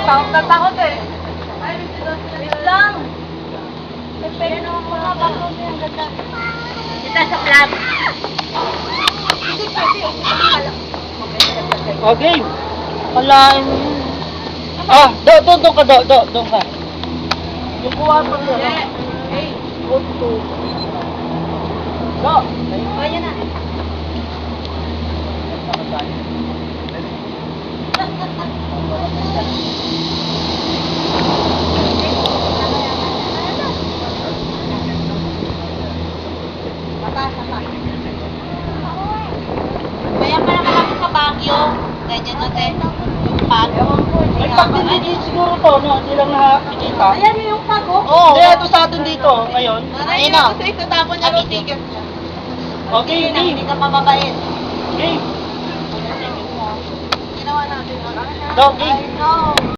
Takot na takot eh. Wait lang. Pwede naman mga bago niya. Ang ganda. Kita sa vlog. Hindi pwede. Okay. Kalain mo yun. Ah, doon ka, doon ka. Yung kuha pa niya. Hey. Go. Kaya na. Kaya pala malaki sa Baguio. Ganyan natin. Yung pag. May pag din dito siguro to, no? Hindi lang nakikita. Ayan yung pag, oh. Oo. Hindi, ito sa atin dito, ngayon. Ayun na. Kasi itatapon niya yung ticket niya. Okay, Hindi ka mababait. Okay. Ginawa natin. Okay. I know.